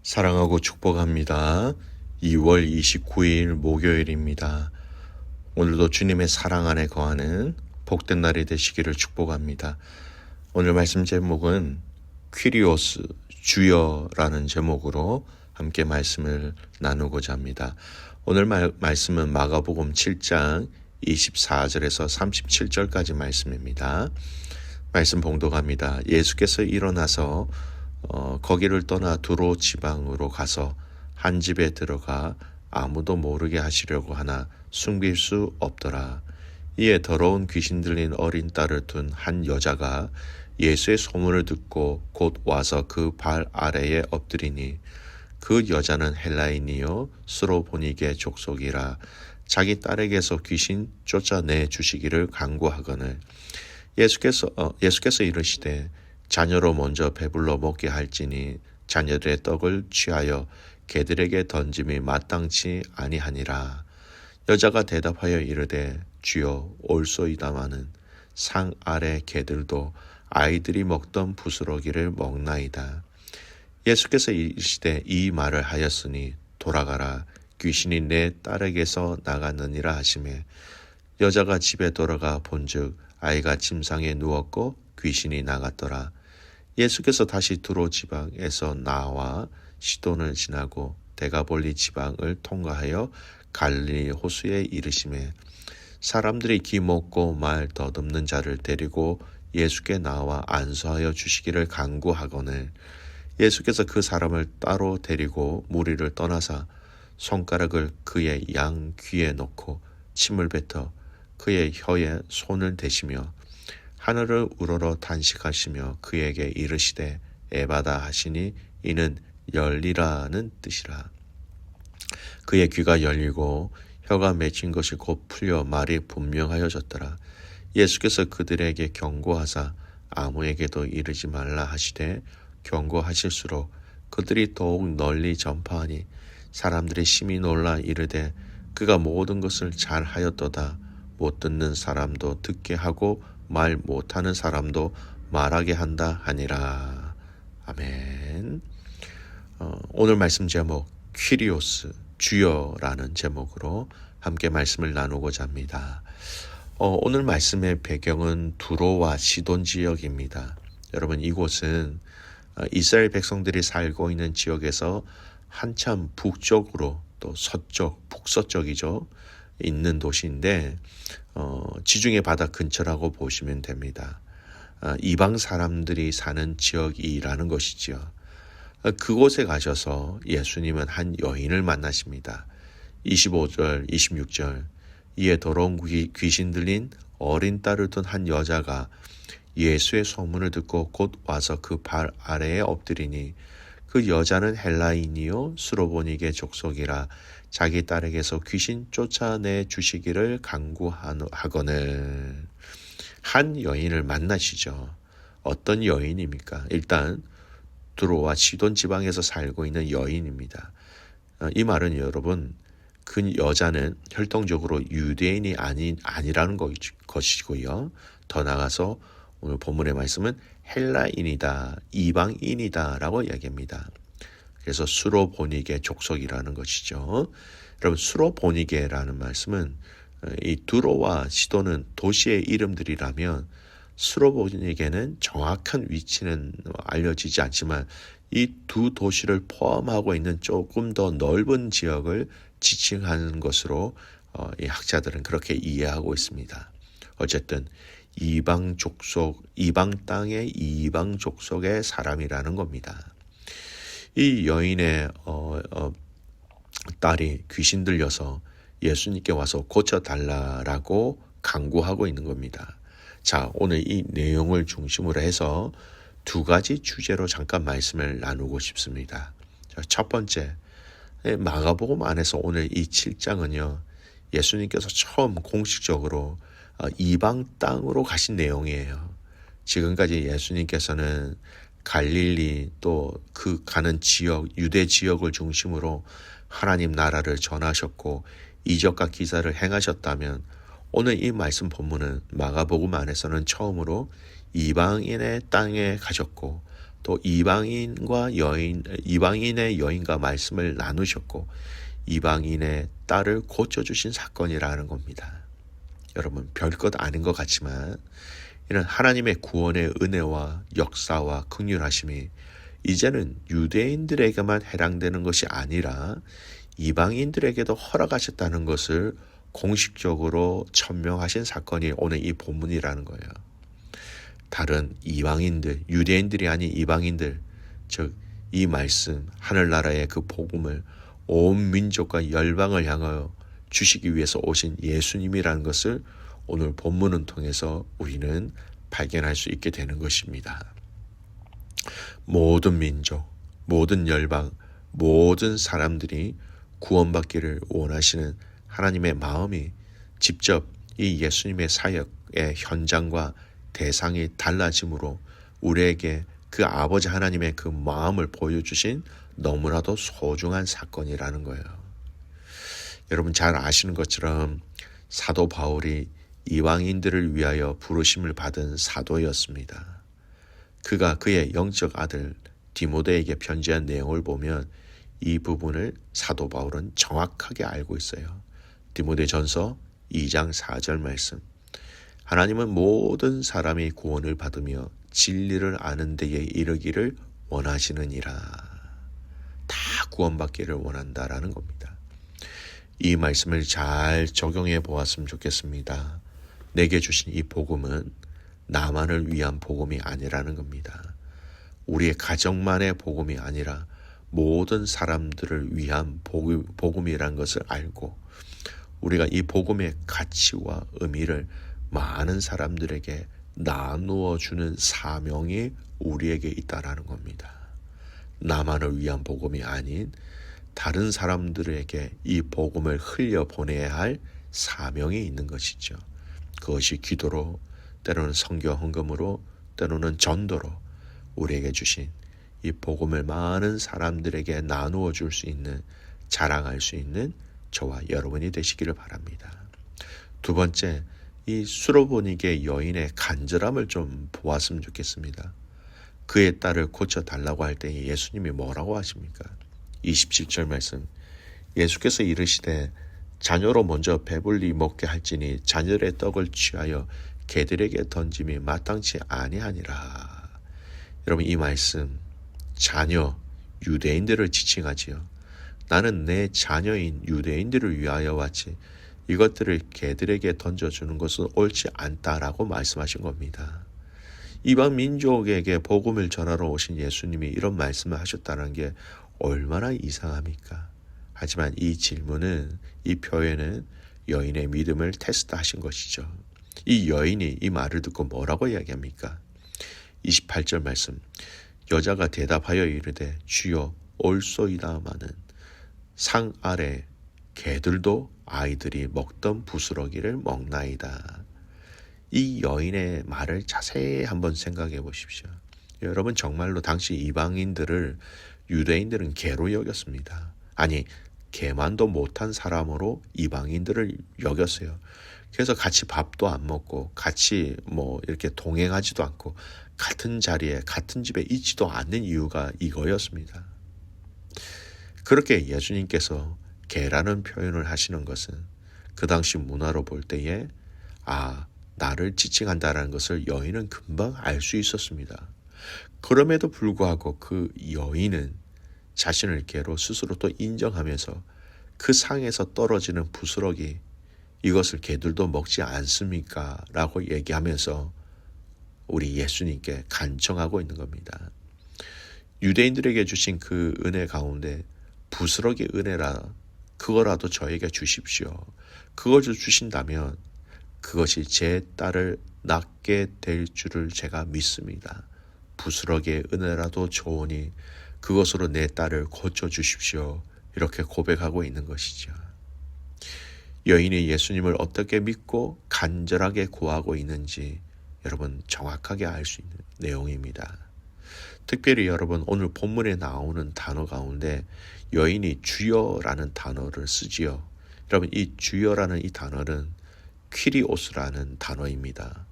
사랑하고 축복합니다. 2월 29일 목요일입니다. 오늘도 주님의 사랑 안에 거하는 복된 날이 되시기를 축복합니다. 오늘 말씀 제목은 퀴리오스 주여라는 제목으로 함께 말씀을 나누고자 합니다. 오늘 말씀은 마가복음 7장 24절에서 37절까지 말씀입니다. 말씀 봉독합니다. 예수께서 일어나서 거기를 떠나 두로 지방으로 가서 한 집에 들어가 아무도 모르게 하시려고 하나 숨길 수 없더라. 이에 더러운 귀신 들린 어린 딸을 둔 한 여자가 예수의 소문을 듣고 곧 와서 그 발 아래에 엎드리니 그 여자는 헬라인이요 스로보니게 족속이라. 자기 딸에게서 귀신 쫓아내 주시기를 간구하거늘 예수께서 이르시되 자녀로 먼저 배불러 먹게 할지니 자녀들의 떡을 취하여 개들에게 던짐이 마땅치 아니하니라. 여자가 대답하여 이르되 주여 올소이다마는 상 아래 개들도 아이들이 먹던 부스러기를 먹나이다. 예수께서 이르시되 이 말을 하였으니 돌아가라 귀신이 내 딸에게서 나갔느니라 하시매 여자가 집에 돌아가 본즉 아이가 침상에 누웠고 귀신이 나갔더라. 예수께서 다시 두로 지방에서 나와 시돈을 지나고 데가볼리 지방을 통과하여 갈릴리 호수에 이르시매 사람들이 기 먹고 말 더듬는 자를 데리고 예수께 나와 안수하여 주시기를 간구하거늘 예수께서 그 사람을 따로 데리고 무리를 떠나사 손가락을 그의 양 귀에 놓고 침을 뱉어 그의 혀에 손을 대시며 하늘을 우러러 단식하시며 그에게 이르시되 에바다 하시니 이는 열리라는 뜻이라. 그의 귀가 열리고 혀가 맺힌 것이 곧 풀려 말이 분명하여졌더라. 예수께서 그들에게 경고하사 아무에게도 이르지 말라 하시되 경고하실수록 그들이 더욱 널리 전파하니 사람들이 심히 놀라 이르되 그가 모든 것을 잘 하였도다. 못 듣는 사람도 듣게 하고 말 못하는 사람도 말하게 한다 하니라. 아멘. 오늘 말씀 제목 퀴리오스 주여라는 제목으로 함께 말씀을 나누고자 합니다. 오늘 말씀의 배경은 두로와 시돈 지역입니다. 여러분 이곳은 이스라엘 백성들이 살고 있는 지역에서 한참 북쪽으로 또 서쪽, 북서쪽이죠. 있는 도시인데 지중해 바다 근처라고 보시면 됩니다. 이방 사람들이 사는 지역이라는 것이지요. 그곳에 가셔서 예수님은 한 여인을 만나십니다. 25절, 26절 이에 더러운 귀신 들린 어린 딸을 둔 한 여자가 예수의 소문을 듣고 곧 와서 그 발 아래에 엎드리니 그 여자는 헬라인이요 스로보니게 족속이라. 자기 딸에게서 귀신 쫓아내 주시기를 간구하거늘. 한 여인을 만나시죠. 어떤 여인입니까? 일단 두로와 시돈 지방에서 살고 있는 여인입니다. 이 말은 여러분 그 여자는 혈통적으로 유대인이 아니라는 것이고요. 더 나아가서 오늘 본문의 말씀은 헬라인이다, 이방인이다 라고 이야기합니다. 그래서 수로보니게 족속이라는 것이죠. 여러분 수로보니게라는 말씀은 이 두로와 시돈은 도시의 이름들이라면 수로보니게는 정확한 위치는 알려지지 않지만 이 두 도시를 포함하고 있는 조금 더 넓은 지역을 지칭하는 것으로 이 학자들은 그렇게 이해하고 있습니다. 어쨌든 이방 땅의 이방 족속의 사람이라는 겁니다. 이 여인의 딸이 귀신 들려서 예수님께 와서 고쳐달라라고 간구하고 있는 겁니다. 자, 오늘 이 내용을 중심으로 해서 두 가지 주제로 잠깐 말씀을 나누고 싶습니다. 자, 첫 번째, 마가복음 안에서 오늘 이 7장은요. 예수님께서 처음 공식적으로 이방 땅으로 가신 내용이에요. 지금까지 예수님께서는 갈릴리 또 그 가는 지역, 유대 지역을 중심으로 하나님 나라를 전하셨고 이적과 기사를 행하셨다면 오늘 이 말씀 본문은 마가복음 안에서는 처음으로 이방인의 땅에 가셨고 또 이방인의 여인과 말씀을 나누셨고 이방인의 딸을 고쳐주신 사건이라는 겁니다. 여러분 별것 아닌 것 같지만 이는 하나님의 구원의 은혜와 역사와 긍휼하심이 이제는 유대인들에게만 해당되는 것이 아니라 이방인들에게도 허락하셨다는 것을 공식적으로 천명하신 사건이 오늘 이 본문이라는 거예요. 다른 이방인들, 유대인들이 아닌 이방인들, 즉 이 말씀, 하늘나라의 그 복음을 온 민족과 열방을 향하여 주시기 위해서 오신 예수님이라는 것을 오늘 본문을 통해서 우리는 발견할 수 있게 되는 것입니다. 모든 민족, 모든 열방, 모든 사람들이 구원받기를 원하시는 하나님의 마음이 직접 이 예수님의 사역의 현장과 대상이 달라짐으로 우리에게 그 아버지 하나님의 그 마음을 보여주신 너무나도 소중한 사건이라는 거예요. 여러분 잘 아시는 것처럼 사도 바울이 이방인들을 위하여 부르심을 받은 사도였습니다. 그가 그의 영적 아들 디모데에게 편지한 내용을 보면 이 부분을 사도 바울은 정확하게 알고 있어요. 디모데전서 2장 4절 말씀. 하나님은 모든 사람이 구원을 받으며 진리를 아는 데에 이르기를 원하시느니라. 다 구원받기를 원한다라는 겁니다. 이 말씀을 잘 적용해 보았으면 좋겠습니다. 내게 주신 이 복음은 나만을 위한 복음이 아니라는 겁니다. 우리의 가정만의 복음이 아니라 모든 사람들을 위한 복음이라는 것을 알고 우리가 이 복음의 가치와 의미를 많은 사람들에게 나누어 주는 사명이 우리에게 있다라는 겁니다. 나만을 위한 복음이 아닌 다른 사람들에게 이 복음을 흘려보내야 할 사명이 있는 것이죠. 그것이 기도로, 때로는 선교 헌금으로, 때로는 전도로 우리에게 주신 이 복음을 많은 사람들에게 나누어 줄 수 있는, 자랑할 수 있는 저와 여러분이 되시기를 바랍니다. 두 번째, 이 수로보니게 여인의 간절함을 좀 보았으면 좋겠습니다. 그의 딸을 고쳐달라고 할 때 예수님이 뭐라고 하십니까? 27절 말씀. 예수께서 이르시되 자녀로 먼저 배불리 먹게 할지니 자녀의 떡을 취하여 개들에게 던짐이 마땅치 아니하니라. 여러분 이 말씀, 자녀, 유대인들을 지칭하지요. 나는 내 자녀인 유대인들을 위하여 왔지 이것들을 개들에게 던져주는 것은 옳지 않다라고 말씀하신 겁니다. 이방 민족에게 복음을 전하러 오신 예수님이 이런 말씀을 하셨다는 게 얼마나 이상합니까? 하지만 이 질문은, 이 표현은 여인의 믿음을 테스트하신 것이죠. 이 여인이 이 말을 듣고 뭐라고 이야기합니까? 28절 말씀. 여자가 대답하여 이르되 주여 올소이다마는 상 아래 개들도 아이들이 먹던 부스러기를 먹나이다. 이 여인의 말을 자세히 한번 생각해 보십시오. 여러분 정말로 당시 이방인들을 유대인들은 개로 여겼습니다. 아니 개만도 못한 사람으로 이방인들을 여겼어요. 그래서 같이 밥도 안 먹고 같이 이렇게 동행하지도 않고 같은 자리에 같은 집에 있지도 않는 이유가 이거였습니다. 그렇게 예수님께서 개라는 표현을 하시는 것은 그 당시 문화로 볼 때에 나를 지칭한다라는 것을 여인은 금방 알 수 있었습니다. 그럼에도 불구하고 그 여인은 자신을 개로 스스로 또 인정하면서 그 상에서 떨어지는 부스러기 이것을 개들도 먹지 않습니까? 라고 얘기하면서 우리 예수님께 간청하고 있는 겁니다. 유대인들에게 주신 그 은혜 가운데 부스러기 은혜라 그거라도 저에게 주십시오. 그것을 주신다면 그것이 제 딸을 낳게 될 줄을 제가 믿습니다. 부스러기의 은혜라도 좋으니 그것으로 내 딸을 고쳐주십시오. 이렇게 고백하고 있는 것이죠. 여인이 예수님을 어떻게 믿고 간절하게 구하고 있는지 여러분 정확하게 알 수 있는 내용입니다. 특별히 여러분 오늘 본문에 나오는 단어 가운데 여인이 주여라는 단어를 쓰지요. 여러분 이 주여라는 이 단어는 퀴리오스라는 단어입니다.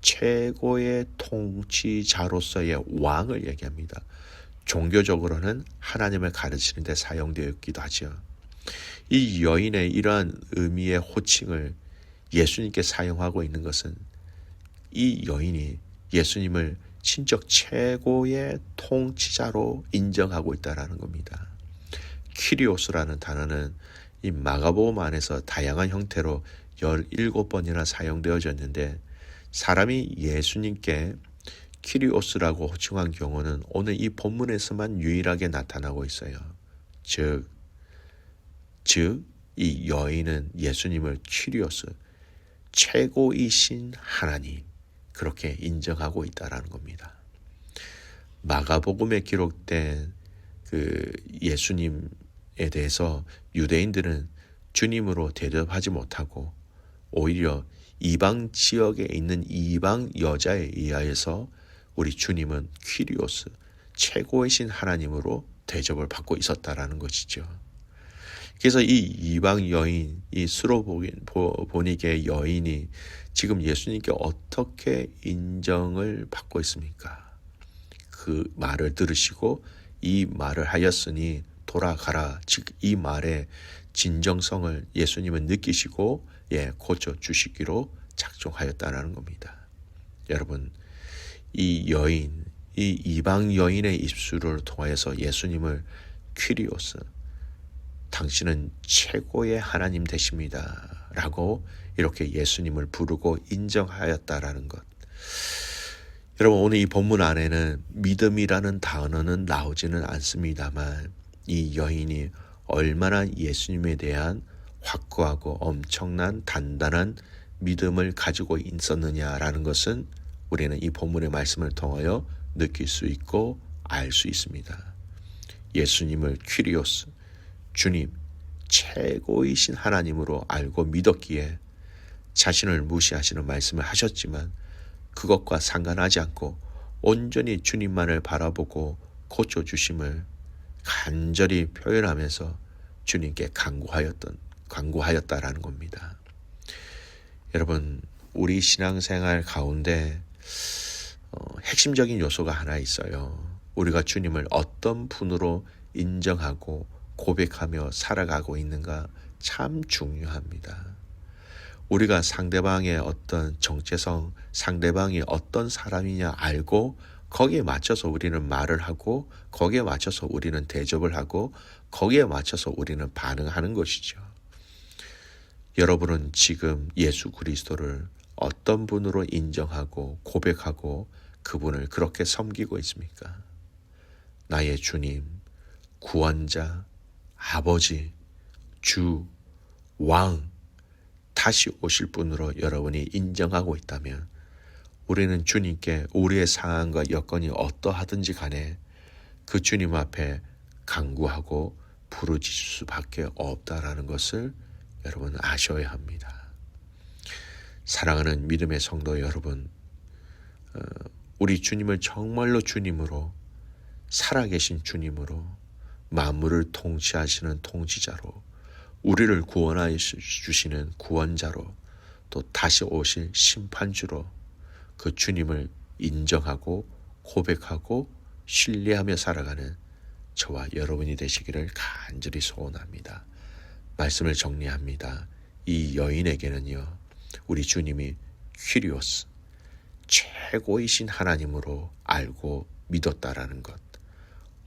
최고의 통치자로서의 왕을 얘기합니다. 종교적으로는 하나님을 가르치는 데 사용되었기도 하죠. 이 여인의 이러한 의미의 호칭을 예수님께 사용하고 있는 것은 이 여인이 예수님을 신적 최고의 통치자로 인정하고 있다는 겁니다. 키리오스라는 단어는 이 마가복음 안에서 다양한 형태로 17번이나 사용되어졌는데 사람이 예수님께 키리오스라고 호칭한 경우는 오늘 이 본문에서만 유일하게 나타나고 있어요. 즉 이 여인은 예수님을 키리오스, 최고이신 하나님, 그렇게 인정하고 있다라는 겁니다. 마가복음에 기록된 그 예수님에 대해서 유대인들은 주님으로 대접하지 못하고 오히려 이방 지역에 있는 이방 여자에 의하여서 우리 주님은 퀴리오스, 최고이신 하나님으로 대접을 받고 있었다라는 것이죠. 그래서 이 이방 여인, 이 수로보니게 여인이 지금 예수님께 어떻게 인정을 받고 있습니까? 그 말을 들으시고 이 말을 하였으니 돌아가라. 즉 이 말의 진정성을 예수님은 느끼시고 고쳐주시기로 작정하였다는 겁니다. 여러분, 이 여인, 이 이방 여인의 입술을 통하여서 예수님을 퀴리오스, 당신은 최고의 하나님 되십니다 라고 이렇게 예수님을 부르고 인정하였다라는 것. 여러분, 오늘 이 본문 안에는 믿음이라는 단어는 나오지는 않습니다만 이 여인이 얼마나 예수님에 대한 확고하고 엄청난 단단한 믿음을 가지고 있었느냐라는 것은 우리는 이 본문의 말씀을 통하여 느낄 수 있고 알 수 있습니다. 예수님을 퀴리오스, 주님, 최고이신 하나님으로 알고 믿었기에 자신을 무시하시는 말씀을 하셨지만 그것과 상관하지 않고 온전히 주님만을 바라보고 고쳐주심을 간절히 표현하면서 주님께 간구하였다라는 겁니다. 여러분, 우리 신앙생활 가운데 핵심적인 요소가 하나 있어요. 우리가 주님을 어떤 분으로 인정하고 고백하며 살아가고 있는가 참 중요합니다. 우리가 상대방의 어떤 정체성, 상대방이 어떤 사람이냐 알고 거기에 맞춰서 우리는 말을 하고 거기에 맞춰서 우리는 대접을 하고 거기에 맞춰서 우리는 반응하는 것이죠. 여러분은 지금 예수 그리스도를 어떤 분으로 인정하고 고백하고 그분을 그렇게 섬기고 있습니까? 나의 주님, 구원자, 아버지, 주, 왕, 다시 오실 분으로 여러분이 인정하고 있다면 우리는 주님께 우리의 상황과 여건이 어떠하든지 간에 그 주님 앞에 간구하고 부르짖을 수밖에 없다라는 것을 여러분 아셔야 합니다. 사랑하는 믿음의 성도 여러분, 우리 주님을 정말로 주님으로, 살아계신 주님으로, 만물을 통치하시는 통치자로, 우리를 구원하여 주시는 구원자로, 또 다시 오실 심판주로 그 주님을 인정하고 고백하고 신뢰하며 살아가는 저와 여러분이 되시기를 간절히 소원합니다. 말씀을 정리합니다. 이 여인에게는요, 우리 주님이 퀴리오스, 최고이신 하나님으로 알고 믿었다라는 것.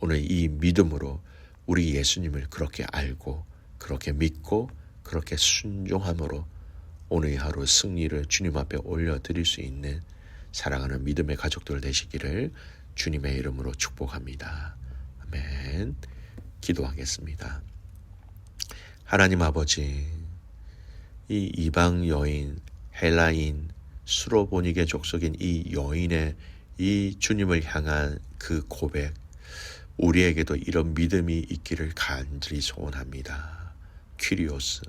오늘 이 믿음으로 우리 예수님을 그렇게 알고 그렇게 믿고 그렇게 순종함으로 오늘 이 하루 승리를 주님 앞에 올려드릴 수 있는 사랑하는 믿음의 가족들 되시기를 주님의 이름으로 축복합니다. 아멘. 기도하겠습니다. 하나님 아버지, 이 이방 여인, 헬라인, 수로보니게 족속인 이 여인의 이 주님을 향한 그 고백, 우리에게도 이런 믿음이 있기를 간절히 소원합니다. 퀴리오스,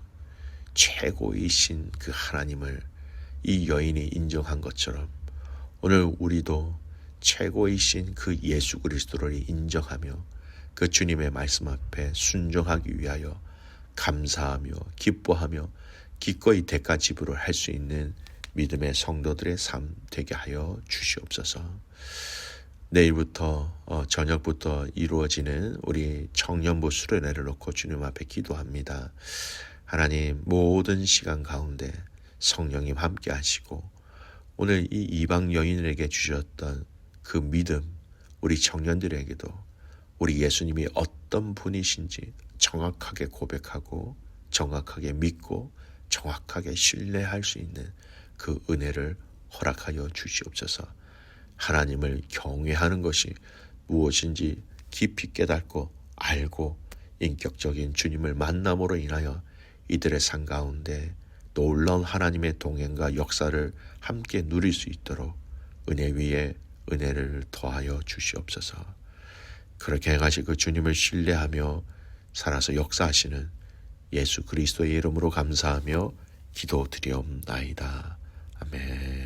최고이신 그 하나님을 이 여인이 인정한 것처럼 오늘 우리도 최고이신 그 예수 그리스도를 인정하며 그 주님의 말씀 앞에 순종하기 위하여 감사하며 기뻐하며 기꺼이 대가 지불을 할 수 있는 믿음의 성도들의 삶 되게 하여 주시옵소서. 내일부터 저녁부터 이루어지는 우리 청년부 수련회를 놓고 주님 앞에 기도합니다. 하나님, 모든 시간 가운데 성령님 함께 하시고 오늘 이 이방 여인에게 주셨던 그 믿음, 우리 청년들에게도 우리 예수님이 어떤 분이신지 정확하게 고백하고 정확하게 믿고 정확하게 신뢰할 수 있는 그 은혜를 허락하여 주시옵소서. 하나님을 경외하는 것이 무엇인지 깊이 깨닫고 알고 인격적인 주님을 만남으로 인하여 이들의 삶 가운데 놀라운 하나님의 동행과 역사를 함께 누릴 수 있도록 은혜 위에 은혜를 더하여 주시옵소서. 그렇게 해가지고 그 주님을 신뢰하며 살아서 역사하시는 예수 그리스도의 이름으로 감사하며 기도드리옵나이다. 아멘.